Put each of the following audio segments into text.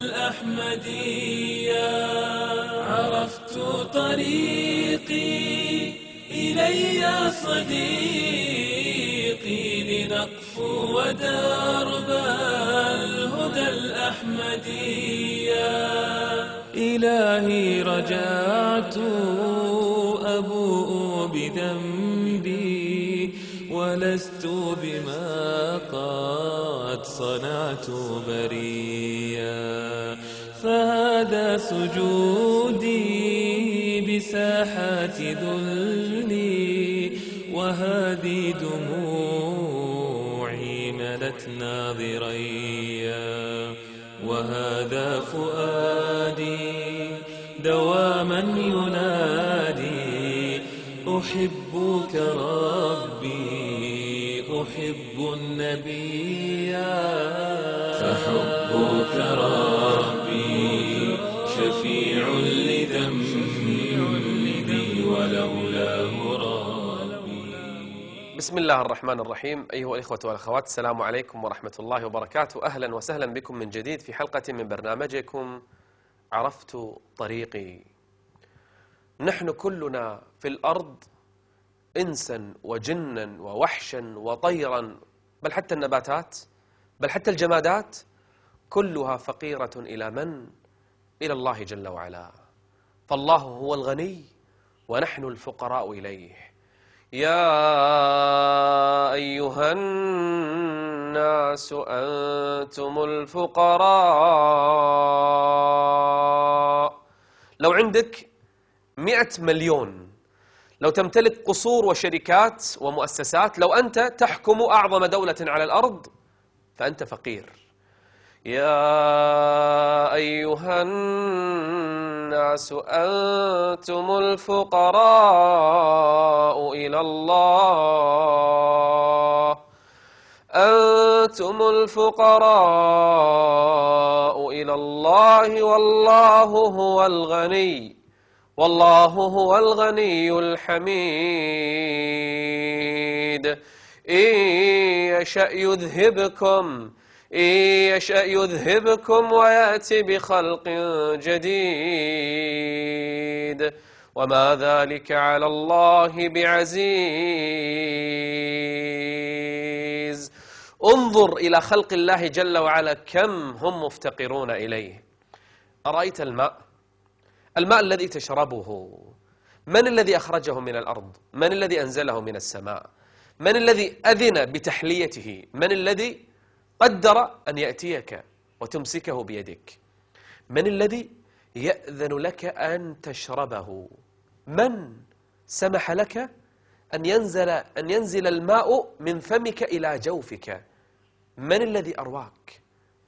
الأحمدية عرفت طريقي إلي صديقي لنقفو ودرب الهدى الأحمدية إلهي رجعت أبوء بذنبي ولست بما قد صنعت بريا فهذا سجودي بساحات ذلي وهذه دموعي ملت ناظريا وهذا فؤادي دواما ينادي أحبك ربي أحب النبي فحبك ربي شفيع لذنبي ولولاه ربي. بسم الله الرحمن الرحيم. أيها الإخوة والأخوات، السلام عليكم ورحمة الله وبركاته. أهلا وسهلا بكم من جديد في حلقة من برنامجكم عرفت طريقي. نحن كلنا في الأرض إنسا وجنا ووحشا وطيرا، بل حتى النباتات، بل حتى الجمادات كلها فقيرة إلى من؟ إلى الله جل وعلا. فالله هو الغني ونحن الفقراء إليه. يا أيها الناس أنتم الفقراء. لو عندك 100 مليون، لو تمتلك قصور وشركات ومؤسسات، لو أنت تحكم أعظم دولة على الأرض، فأنت فقير. يا أيها الناس أنتم الفقراء إلى الله، أنتم الفقراء إلى الله والله هو الغني، والله هو الغني الحميد. إن يشأ يذهبكم، إن يشأ يذهبكم ويأتي بخلق جديد وما ذلك على الله بعزيز. انظر إلى خلق الله جل وعلا كم هم مفتقرون إليه. أرأيت الماء؟ الماء الذي تشربه، من الذي أخرجه من الأرض؟ من الذي أنزله من السماء؟ من الذي أذن بتحليته؟ من الذي قدر أن يأتيك وتمسكه بيدك؟ من الذي يأذن لك أن تشربه؟ من سمح لك أن ينزل الماء من فمك إلى جوفك؟ من الذي أرواك؟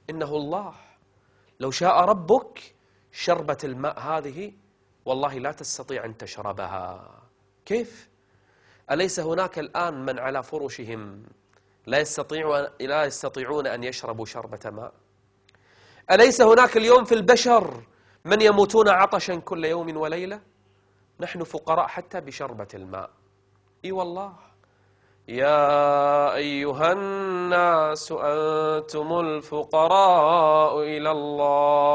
إنه الله. لو شاء ربك شربة الماء هذه والله لا تستطيع أن تشربها. كيف؟ أليس هناك الآن من على فرشهم لا يستطيعون أن يشربوا شربة ماء؟ أليس هناك اليوم في البشر من يموتون عطشا كل يوم وليلة؟ نحن فقراء حتى بشربة الماء. إي والله. يا أيها الناس أنتم الفقراء إلى الله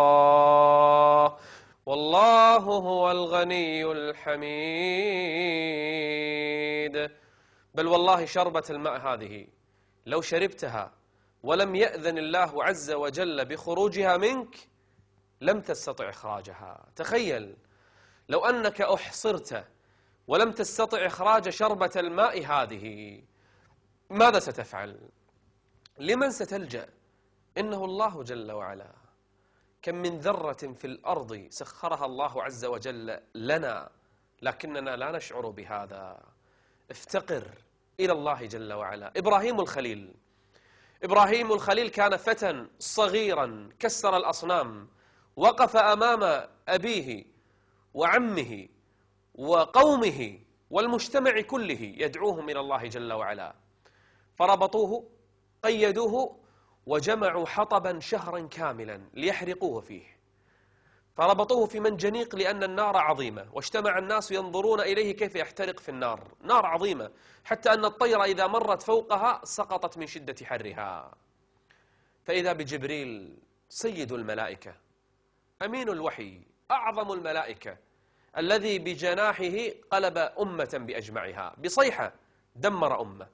والله هو الغني الحميد. بل والله شربة الماء هذه لو شربتها ولم يأذن الله عز وجل بخروجها منك لم تستطع إخراجها. تخيل لو أنك أحصرت ولم تستطع إخراج شربة الماء هذه، ماذا ستفعل؟ لمن ستلجأ؟ إنه الله جل وعلا. كم من ذرة في الأرض سخرها الله عز وجل لنا لكننا لا نشعر بهذا. افتقر إلى الله جل وعلا. إبراهيم الخليل كان فتى صغيرا كسر الأصنام، وقف أمام أبيه وعمه وقومه والمجتمع كله يدعوهم إلى الله جل وعلا، فربطوه قيدوه وجمعوا حطبا شهرا كاملا ليحرقوه فيه، فربطوه في منجنيق لأن النار عظيمة، واجتمع الناس ينظرون إليه كيف يحترق في النار. نار عظيمة حتى أن الطير إذا مرت فوقها سقطت من شدة حرها. فإذا بجبريل سيد الملائكة أمين الوحي، أعظم الملائكة، الذي بجناحه قلب أمة بأجمعها بصيحة، دمر أمة.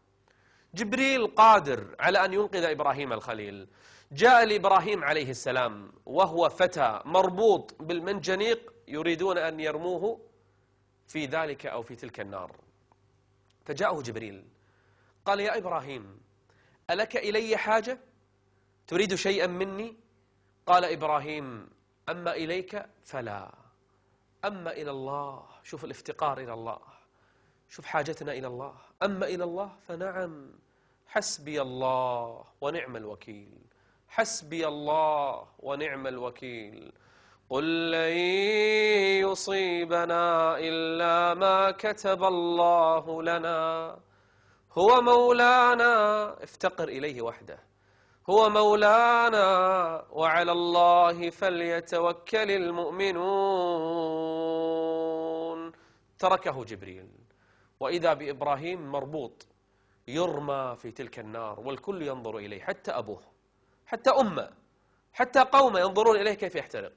جبريل قادر على أن ينقذ إبراهيم الخليل. جاء لإبراهيم عليه السلام وهو فتى مربوط بالمنجنيق، يريدون أن يرموه في ذلك أو في تلك النار، فجاءه جبريل قال: يا إبراهيم، ألك إلي حاجة؟ تريد شيئا مني؟ قال إبراهيم: أما إليك فلا، أما إلى الله. شوف الافتقار إلى الله، شوف حاجتنا إلى الله. أما إلى الله فنعم، حسبي الله ونعم الوكيل، حسبي الله ونعم الوكيل. قل لن يصيبنا إلا ما كتب الله لنا، هو مولانا، افتقر إليه وحده، هو مولانا، وعلى الله فليتوكل المؤمنون. تركه جبريل، وإذا بإبراهيم مربوط يرمى في تلك النار، والكل ينظر إليه، حتى أبوه، حتى أمه، حتى قومه ينظرون إليه كيف يحترق.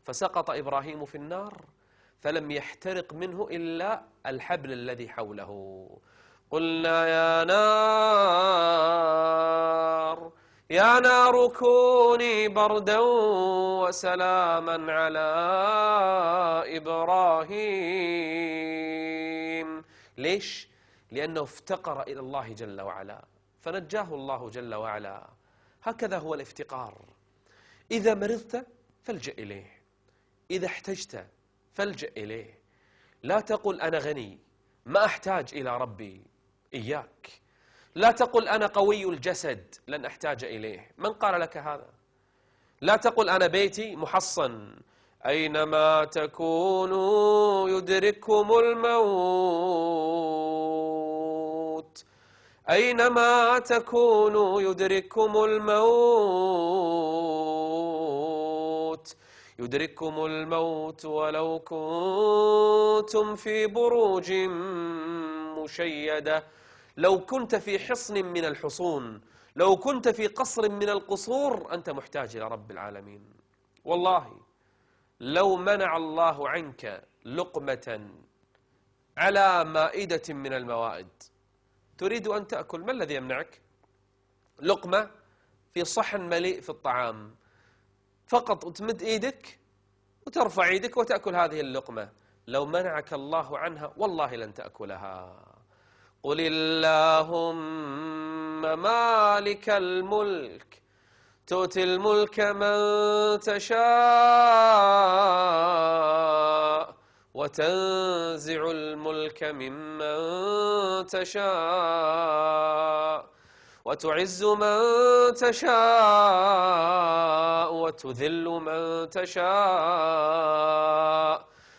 فسقط إبراهيم في النار، فلم يحترق منه إلا الحبل الذي حوله. قلنا يا نار كوني بردا وسلاما على إبراهيم. ليش؟ لأنه افتقر إلى الله جل وعلا فنجاه الله جل وعلا. هكذا هو الافتقار. إذا مرضت فالجأ إليه، إذا احتجت فالجأ إليه. لا تقل أنا غني ما أحتاج إلى ربي، إياك. لا تقل أنا قوي الجسد لن أحتاج إليه، من قال لك هذا؟ لا تقل أنا بيتي محصن، أينما تكونوا يدرككم الموت، أينما تكونوا يدرككم الموت، يدرككم الموت ولو كنتم في بروج مشيدة. لو كنت في حصن من الحصون، لو كنت في قصر من القصور، أنت محتاج إلى رب العالمين. والله لو منع الله عنك لقمة على مائدة من الموائد تريد أن تأكل، ما الذي يمنعك؟ لقمة في صحن مليء في الطعام، فقط تمد إيدك وترفع إيدك وتأكل هذه اللقمة. لو منعك الله عنها والله لن تأكلها. قل اللهم مالك الملك تؤتي الملك من تشاء وتنزع الملك ممن تشاء وتعز من تشاء وتذل من تشاء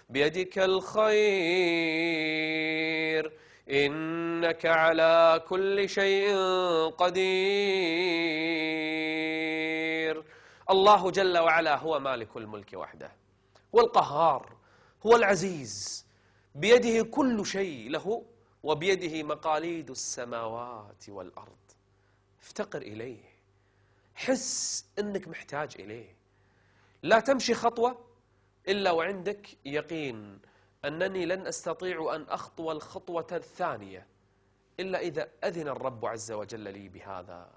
بيدك الخير إنك على كل شيء قدير. الله جل وعلا هو مالك الملك وحده، هو القهار، هو العزيز، بيده كل شيء له، وبيده مقاليد السماوات والأرض. افتقر إليه، حس أنك محتاج إليه. لا تمشي خطوة إلا وعندك يقين أنني لن أستطيع أن أخطو الخطوة الثانية إلا إذا أذن الرب عز وجل لي بهذا.